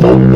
When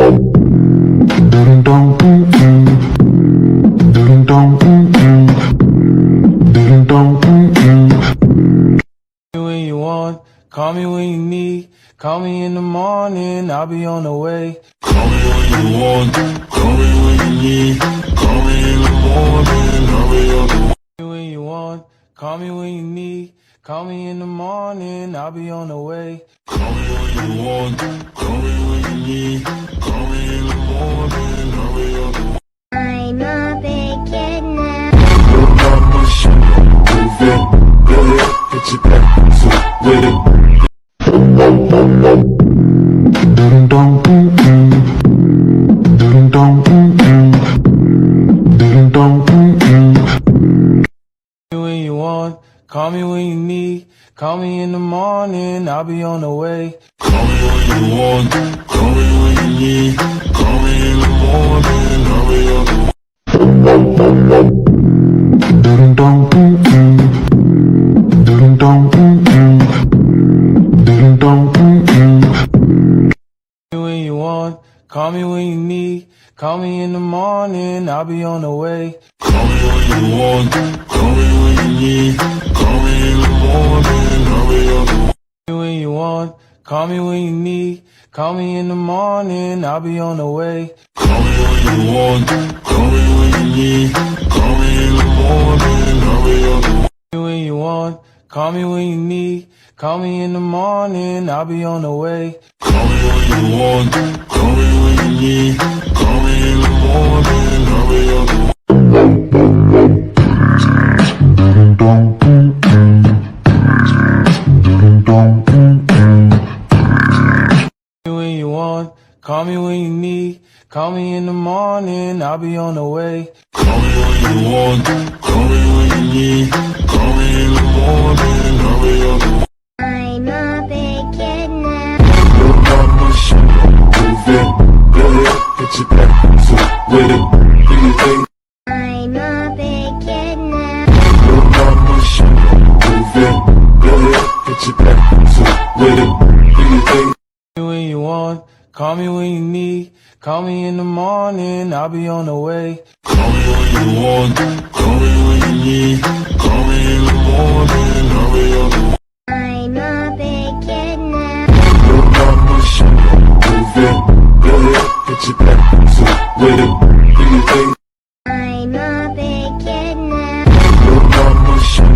you want, call me when you need. Call me in the morning, I'll be on the way. Call me when you want, call me when you need. Call me in the morning, I'll be on the way. When you want, call me when you need. Call me in the morning, I'll be on the way. Call me when you want, call me when you need. Call me in the morning, I'll be on the way. I'm a big kid now. Look out my shit, move it. Go ahead, get your back, so with it. When you want, call me when you need. Call me in the morning, I'll be on the way. Call me when you want, call me when you need. Call me in the morning, I'll be on the way. When you want, call me when you need. Call me in the morning, I'll be on the way. Call me when you want, call me when you need. Call me in the morning, I'll be on the way. When you want, call me when you need. Call me in the morning, I'll be on the way. Call me when you want, call me when you need. Call me in the morning, I'll be on the way. When you want, call me when you need. Call me in the morning, I'll be on the way. Call me when you want, call me when you need. Call me in the morning, I'll be on the way. When you want, call me when you need. Call me in the morning, I'll be on the way. Call me when you want, call me when you need. Call me in the morning, I'll be on the way. I'm a big kid now. Look out my shit, move it. Go ahead, get your back, so with it. Do your thing. I'm a big kid now. Look out my shit, move it. Go ahead, get your back, so with it. Do your thing. When you want, call me when you need. Call me in the morning, I'll be on the way. Call me when you want, call me when you need. Call me in the morning, I'll be on the way. I'm a big kid now. Look out my shit, move it. Go ahead, get your back, so with it. Do your thing. I'm a big kid now. Look out my shit,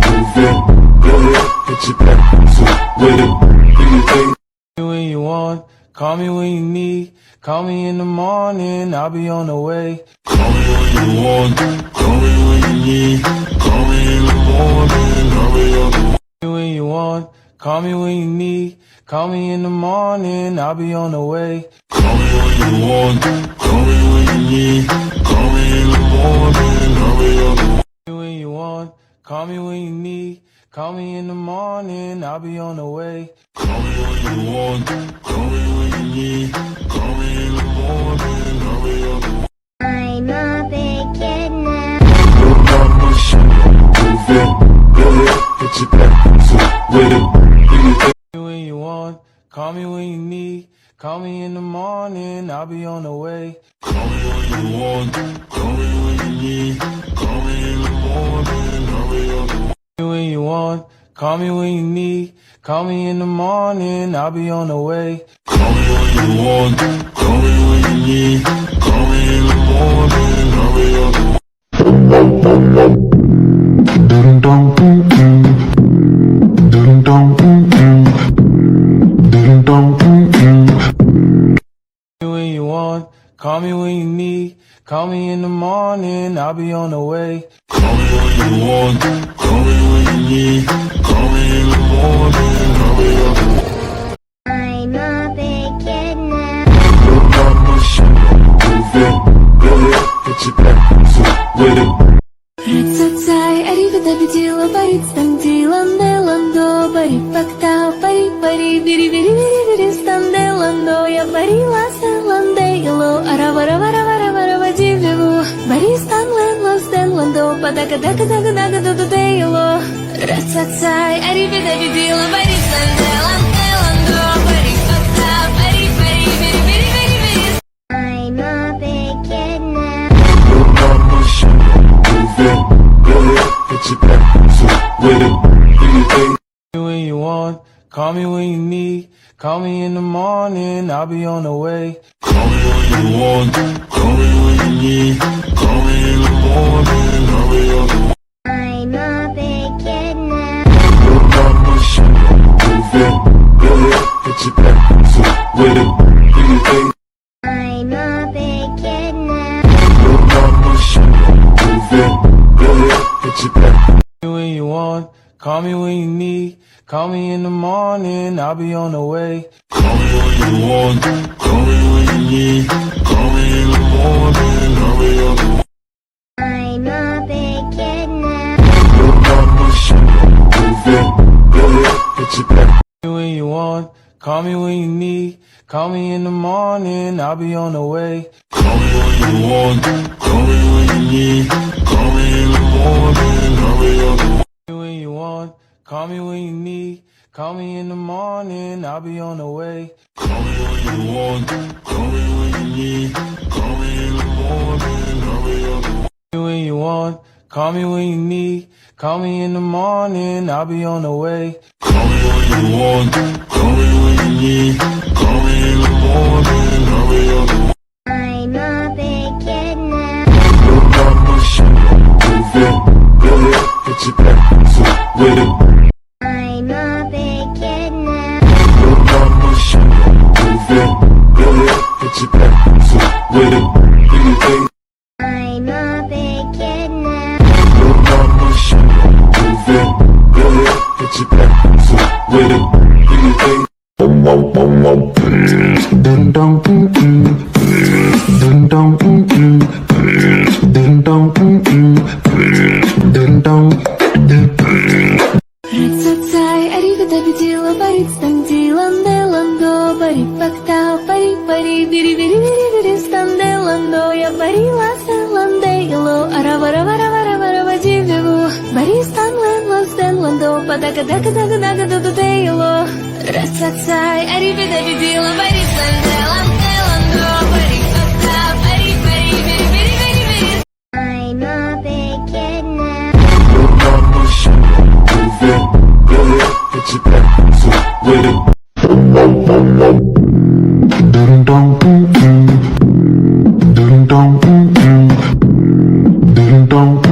move it. Go ahead, get your back, so with it. Do your thing. When you want, call me when you need. Call me in the morning, I'll be on the way. Call me when you want, call me when you need. Call me in the morning, I'll be on the way. When you want, call me when you need. Call me in the morning, I'll be on the way. Call me when you want, call me when you need. Call me in the morning, I'll be on the way. When you want, call me when you need. Call me in the morning, I'll be on the way. Call me when you want, call me when you need. Call me in the morning, I'll be on the way. I'm a big kid now. Look out my shit, move it. Go ahead, get your back, so with it. Do your thing. When you want, call me when you need. Call me in the morning, I'll be on the way. Call me when you want, call me when you need. Call me in the morning, I'll be on the way. When you want, call me when you need. Call me in the morning, I'll be on the way. Call me when you want, call me when you need. Call me in the morning, I'll be on the way. When you want, call me when you need. Call me in the morning, I'll be on the way. Call me when you want, call me when you need. Call me in the morning, I'll be on the way. I'm a big kid now. Look out my shit, move it. Go ahead, get your back, so with it. Racacai, arrivederci, parit stantilando, pari pacta, pari pari, viri viri viri viri standelando, я парила стеландейло, аравара вара вара вара вадивлево, бари станлендо стеландо, падака дака дака дака дудейло. Racacai, arrivederci, parit станделандо, pari pacta, pari pari, viri viri viri call me when you need. Call me in the morning, I'll be on the way. Call me when you want, call me when you need. Call me in the morning, I'll be on the way. I'm a big kid now. Your mama should move it. Go ahead, put your back so with it. Do you think I'm a big kid now. your mama should move it? Go ahead, put your back. Call me when you want, call me when you need. Call me in the morning, I'll be on the way. Call me when you want, call me when you need. Call me in the morning, I'll be on the way. I'm a big kid now. Your mama should move it. Go ahead, put your back. Call me when you want, call me when you need. Call me in the morning, I'll be on the way. Call me when you want, call me when you need. Call me in the morning, I'll be on the way. Call me when you want, call me when you need. Call me in the morning, I'll be on the way. Call me when you want, call me when you need. Call me in the morning, I'll be on the way. Call me when you want, call me when you need. Call me in the morning, I'll be on the way. Call me when you want, call me when you need. Call me in the morning, I'll be on the way. I'm a big kid now. Your mama should move it. Go ahead, put your back so with it. I'm a big kid now. Your mama should move it. Go ahead, put your back so with it. Do you think I'm a big kid now. your mama should move it? Go ahead, put your back so with it. Do you think Ding dong, ding dong, ding dong, ding dong. Рацацай, arrivederci, лабарит, стандиланде, ландо, бари, пактау, пари, пари, бири, бири, бири, бири, станде, ландо, я барила, селанде, ило, аравара, вара, вара, вара, вадивеву, бари, станлен, лазден, ландо, падага, дага, дага, дага, дуду, де, ило. Рацацай, arrivederci, лабарит, станде, ланде, ландо, бари, пактау, пари, пари, бири, бири, бири, бири. I'm a big kid now. your mama should move it? Go ahead, put your back so with it. Ding dong, ding dong, ding dong.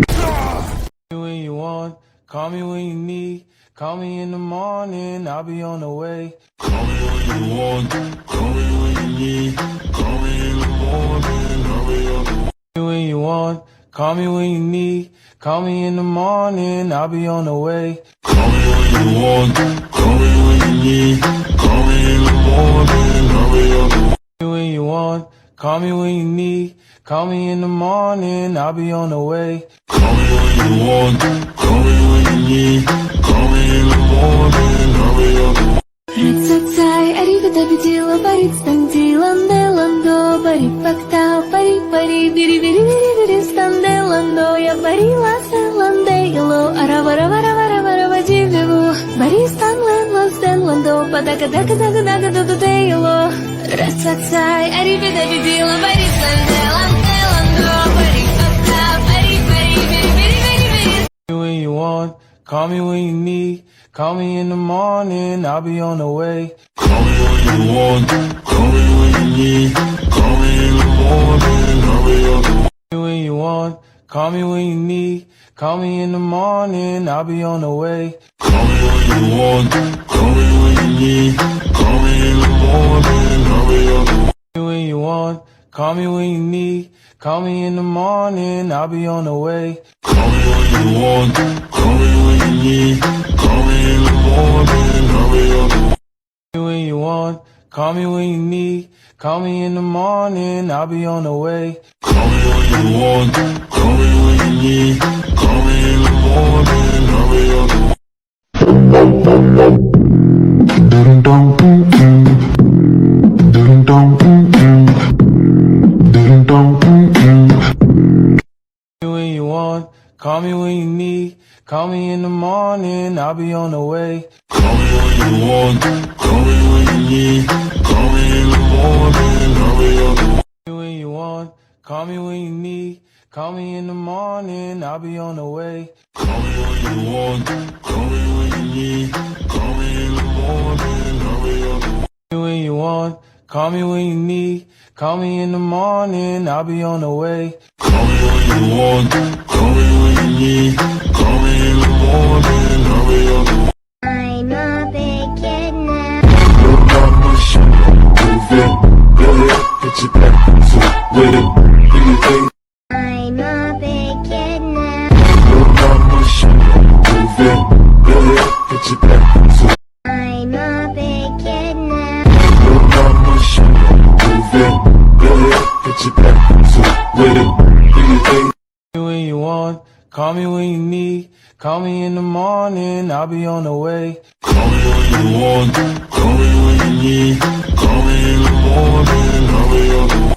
Call me when you want, call me when you need. Call me in the morning, I'll be on the way. Call me when you want, call me when you need. Call me in the morning, I'll be on the way. Call me when you want, call me when you need. Call me in the morning, I'll be on the way. Call me when you want, call me when you need. Call me in the morning, I'll be on the way. Call me when you want, call me when you need. Call me in the morning, I'll be on the way. Call me when you want, call me when you need. Call me in the morning, I'll be on the way. Рацацай, arrivederci, лабарит, стандиланде, ландо, бари, пактау, пари, пари, бири, бири, бири, бири, станде, ландо, я барила, селанде, ило, аравара, вара, вара, вара, вадивеву, бари, станлен, лазден, ландо, падага, дага, дага, дага, дуду, де, ило. Рацацай, arrivederci, лабарит, станде, ланде, ландо, бари, пактау, пари, пари, бири, бири, бири, бири. Call me when you want, call me when you need. Call me in the morning, I'll be on the way. Call me when you want, call me when you need. Call me in the morning, I'll be on the way. Call me when you want, call me when you need. Call me in the morning, I'll be on the way. Call me when you want, call me when you need. Call me in the morning, I'll be on the way. Call me when you want, call me when you need. Call me in the morning, I'll be on the way. Call me when you want, call me when you need. Call me in the morning, I'll be on the way. Call me when you want, call me when you need. Call me in the morning, I'll be on the way. Call me when you want, call me when you need. Call me in the morning, I'll be on the way. Ding dong, ding dong, ding dong. Call me when you want, call me when you need. Call me in the morning, I'll be on the way. Call me when you want, call me when you need. Call me in the morning, I'll be on the way. Call me when you want, call me when you need. Call me in the morning, I'll be on the way. Call me when you want, call me when you need. Call me in the morning, I'll be on the way. Call me when you want, call me when you need. Call me in the morning, I'll be on the way. Call me when you want, call me when you need. Call me in the morning, I'll be on the way. I'm a big kid now. Your mama should move it. Go ahead, get your back to with it. Do your thing. I'm a big kid now. Your mama should move it. Go ahead, get your back to I'm a big kid now. your mama should move it. Go ahead, get your back to with it. Do your thing. Call me when you want, call me when you need. Call me in the morning, I'll be on the way. Call me when you want, call me when you need. Call me in the morning, I'll be on the way.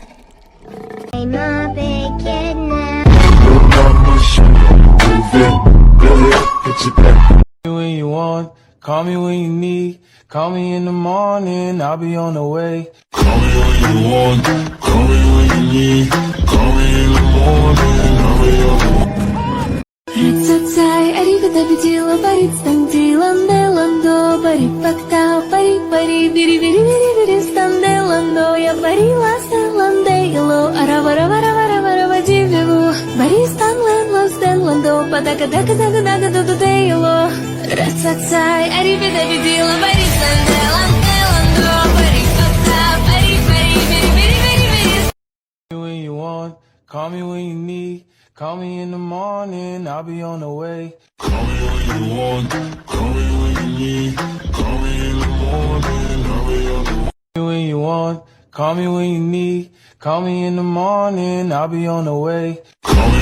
I'm a big kid now. Your mama should move it. Go ahead, get your back. Call me when you want, call me when you need. Call me in the morning, I'll be on the way. Call me when you want, call me when you need. Call me in the morning, I'll be on the way. Racacay, arrivederci, barit standilande lando, barit paktao, pari pari, biri biri biri biri standelando, я барила стеланде ило, аравара вара вара вара вадивево, бари станлен лос деландо, падага дага дага дага дага дейло. Racacay, arrivederci, barit standеланде ландо, barit paktao, pari pari, biri biri biri biri. Call me when you want, call me when you need. Call me in the morning, I'll be on the way. Call me when you want, call me when you need. Call me in the morning, I'll be on the way. Call me when you want, call me when you need. Call me in the morning, I'll be on the way. Call me